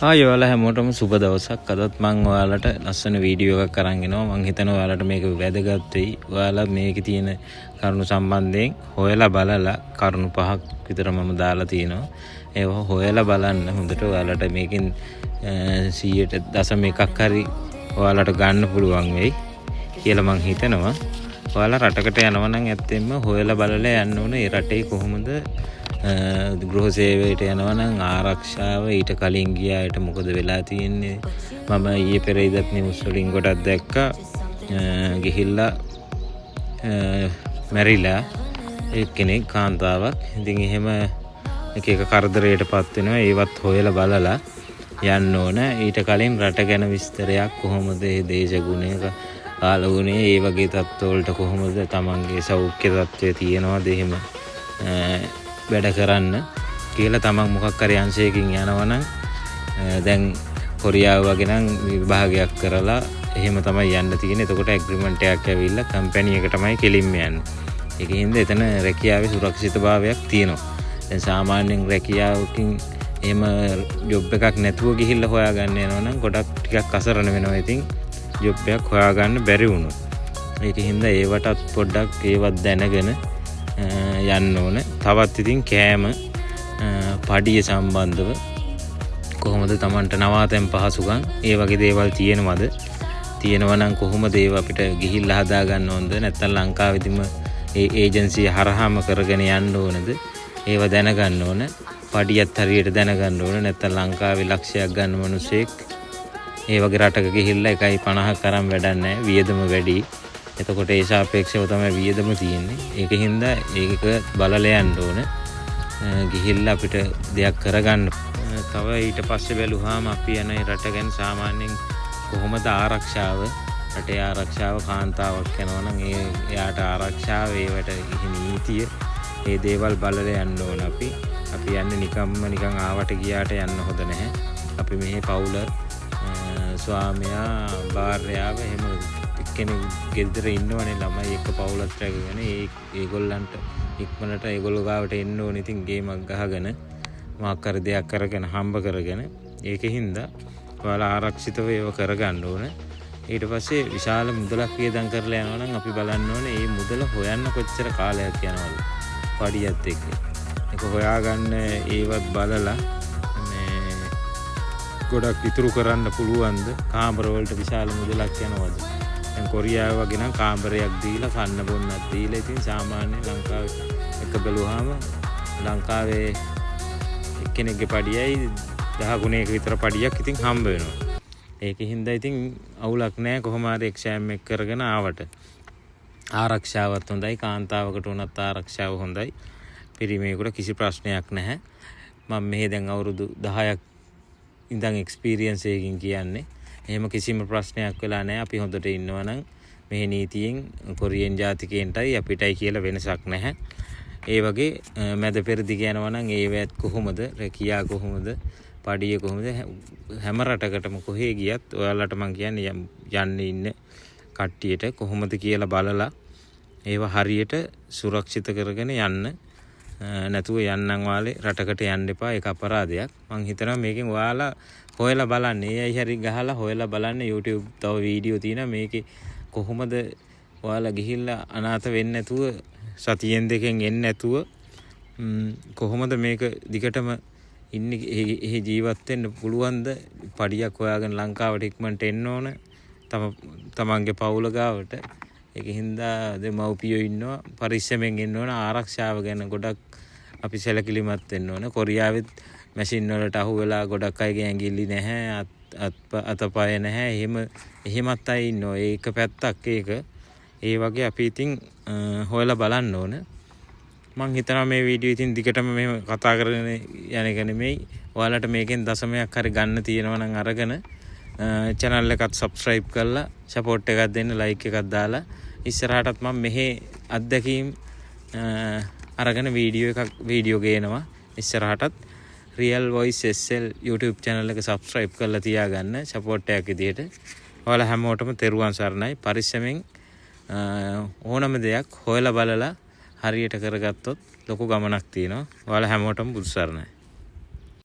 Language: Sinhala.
ආයි ඔයාලා හැමෝටම සුබ දවසක්. අදත් මම ඔයාලට ලස්සන වීඩියෝ එකක් අරන් එනවා. මම හිතනවා ඔයාලට මේක වැදගත් වෙයි. ඔයාලා මේකේ තියෙන කරුණු සම්බන්ධයෙන් හොයලා බලලා කරුණු 5ක් විතර මම දාලා තියෙනවා. ඒව හොයලා බලන්න හොඳට ඔයාලට මේකෙන් 100.1ක් හරි ඔයාලට ගන්න පුළුවන් වෙයි කියලා මම හිතනවා. ඔයාලා රටකට යනවා නම් ඇත්තෙන්ම හොයලා බලලා යන්න ඕනේ. ඒ රටේ කොහොමද ගෘහ සේවයට යනවා නම් ආරක්ෂාව ඊට කලින් ගියාට මොකද වෙලා තියෙන්නේ? මම ඊයේ පෙරේදත් නිවුස් වලින් කොටක් දැක්කා. ගිහිල්ලා මැරිලා එක්කෙනෙක් කාන්තාවක්. ඉතින් එහෙම එක එක කරදරයටපත් වෙනවා. ඒවත් හොයලා බලලා යන්න ඕන. ඊට කලින් රට ගැන විස්තරයක් කොහොමද මේ දේශගුණයක කාලගුණය ඒ වගේ තත්ත්වවලට කොහොමද තමන්ගේ සෞඛ්‍ය තත්ත්වය තියෙනවද එහෙම වැඩ කරන්න කියලා තමන් මොකක් හරි අංශයකින් යනවනම් දැන් කොරියාව වගේ නම් විභාගයක් කරලා එහෙම තමයි යන්න තියෙන්නේ. එතකොට ඇග්‍රීමන්ට් එකක් ඇවිල්ලා කම්පැනි එක තමයි කෙලින්ම යන්නේ. ඒකින්ද එතන රැකියාවේ සුරක්ෂිතභාවයක් තියෙනවා. දැන් සාමාන්‍යයෙන් රැකියාවකින් එහෙම ජොබ් එකක් නැතුව ගිහිල්ලා හොයාගන්න යනවනම් ගොඩක් ටිකක් අසරණ වෙනවා. ඉතින් ජොබ් එකක් හොයාගන්න බැරි වුණොත් ඒකින්ද ඒවටත් පොඩ්ඩක් ඒවත් දැනගෙන යන්න ඕන. තවත් ඉතින් කෑම පඩිය සම්බන්ධව කොහොමද Tamanට නවාතැන් පහසුකම් ඒ වගේ දේවල් තියෙනවද? තියෙනවා නම් කොහොමද ඒව අපිට ගිහිල්ලා හදා ගන්න ඕනද? නැත්නම් ලංකාවේදීම ඒ ඒජන්සිය හරහාම කරගෙන යන්න ඕනද? ඒව දැනගන්න ඕන. පඩියත් හරියට දැනගන්න ඕන. නැත්නම් ලංකාවේ ලක්ෂයක් ගන්න මිනිස්සෙක් ඒ වගේ රටක ගිහිල්ලා 1.50ක් අරන් වැඩක් නැහැ. වියදම වැඩි. එතකොට ඒ සාපේක්ෂව තමයි වියදම තියෙන්නේ. ඒකින්ද ඒක බලලා යන්න ඕන. ගිහිල්ලා අපිට දෙයක් කරගන්න. තව ඊට පස්සේ බැලුවාම අපි යන රට ගැන සාමාන්‍යයෙන් කොහොමද ආරක්ෂාව? රටේ ආරක්ෂාව කාන්තාවක් යනවා නම් එයාට ආරක්ෂාව ඒවට නීතිය ඒ දේවල් බලලා යන්න ඕන. අපි යන්නේ නිකන් ආවට ගියාට යන්න හොඳ නැහැ. අපි මෙහි පවුල ස්වාමියා භාර්යාව එහෙම කෙනෙක් ගෙදර ඉන්නවනේ ළමයි එක්ක පවුලත් රැකගෙන ඒගොල්ලන්ට ඉක්මනට ඒගොල්ලෝ ගාවට එන්න ඕනේ. ඉතින් ගේමක් ගහගෙන මොකක් හරි දෙයක් කරගෙන හම්බ කරගෙන ඒකින්ද ඔයාලා ආරක්ෂිතව ඒව කරගන්න ඕන. ඊට පස්සේ විශාල මුදලක් වියදම් කරලා යනවා නම් අපි බලන්න ඕනේ මේ මුදල හොයන්න කොච්චර කාලයක් යනවද පඩියත් එක්ක. ඒක හොයාගන්න ඒවත් බලලා ගොඩක් ඉතුරු කරන්න පුළුවන්ද? කාමර වලට විශාල මුදලක් යනවද? දැන් කොරියාව වගේ නම් කාමරයක් දීලා කන්න බොන්නත් දීලා ඉතින් සාමාන්‍ය ලංකාවේ එක බැලුවාම ලංකාවේ එක්කෙනෙක්ගේ පඩියයි 10 ගුණයක විතර පඩියක් ඉතින් හම්බ වෙනවා. ඒකින්ද ඉතින් අවුලක් නැහැ. කොහොම හරි එක්සෑම් එක කරගෙන ආවට ආරක්ෂාවත් හොඳයි. කාන්තාවකට උනත් ආරක්ෂාව හොඳයි. පිරිමියෙකුට කිසි ප්‍රශ්නයක් නැහැ. මම මෙහෙ දැන් අවුරුදු 10ක් ඉඳන් එක්ස්පීරියන්ස් එකකින් කියන්නේ. එහෙම කිසිම ප්‍රශ්නයක් වෙලා නැහැ. අපි හොඳට ඉන්නවා නම් මේ නීතියෙන් කොරියන් ජාතිකයන්ටයි අපිටයි කියලා වෙනසක් නැහැ. ඒ වගේ මැද පෙරදි කියනවා නම් ඒවත් කොහොමද? රැකියා කොහොමද? පඩිය කොහොමද? හැම රටකටම කොහේ ගියත් ඔයාලට මම කියන්නේ යන්නේ ඉන්න කට්ටියට කොහොමද කියලා බලලා ඒව හරියට සුරක්ෂිත කරගෙන යන්න. නැතුව යන්නම් වාලේ රටකට යන්න එපා. ඒක අපරාධයක්. මම හිතනවා මේකෙන් ඔයාලා හොයලා බලන්න. ඒයි හරි ගහලා හොයලා බලන්න. YouTube තව වීඩියෝ තියෙනවා මේකේ කොහොමද ඔයාලා ගිහිල්ලා අනාථ වෙන්නේ නැතුව සතියෙන් දෙකෙන් එන්නේ නැතුව කොහොමද මේක දිගටම ඉන්නේ එහි ජීවත් වෙන්න පුළුවන්ද? පඩියක් හොයාගෙන ලංකාවට ඉක්මනට එන්න ඕන. තමන්ගේ පවුල ගාවට. ඒකින්ද දෙමව්පියෝ ඉන්නවා. පරිස්සමෙන් ඉන්න ඕන. ආරක්ෂාව ගැන ගොඩක් අපි සැලකිලිමත් වෙන්න ඕන. කොරියාවෙත් මැෂින් වලට අහු වෙලා ගොඩක් අයගේ ඇඟිලි නැහැ, අතපය නැහැ. එහෙමත් අය ඉන්නවා. ඒක පැත්තක් ඒක. ඒ වගේ අපි ඉතින් හොයලා බලන්න ඕන. මම හිතනවා මේ වීඩියෝ ඉතින් දිගටම මෙහෙම කතා කරගෙන යන එක නෙමෙයි. ඔයාලට මේකෙන් දශමයක් හරි ගන්න තියෙනවා නම් අරගෙන channel එකත් subscribe කරලා support එකක් දෙන්න, like එකක් දාලා ඉස්සරහටත් මම මෙහි අත්දැකීම් අරගෙන video ගේනවා. ඉස්සරහටත් Real Voice SL YouTube channel එක subscribe කරලා තියාගන්න support එකක් විදියට. ඔයාලා හැමෝටම තෙරුවන් සරණයි. පරිස්සමෙන් ඕනම දෙයක් හොයලා බලලා හරියට කරගත්තොත් ලොකු ගමනක් තියෙනවා. ඔයාලා හැමෝටම බුදු සරණයි.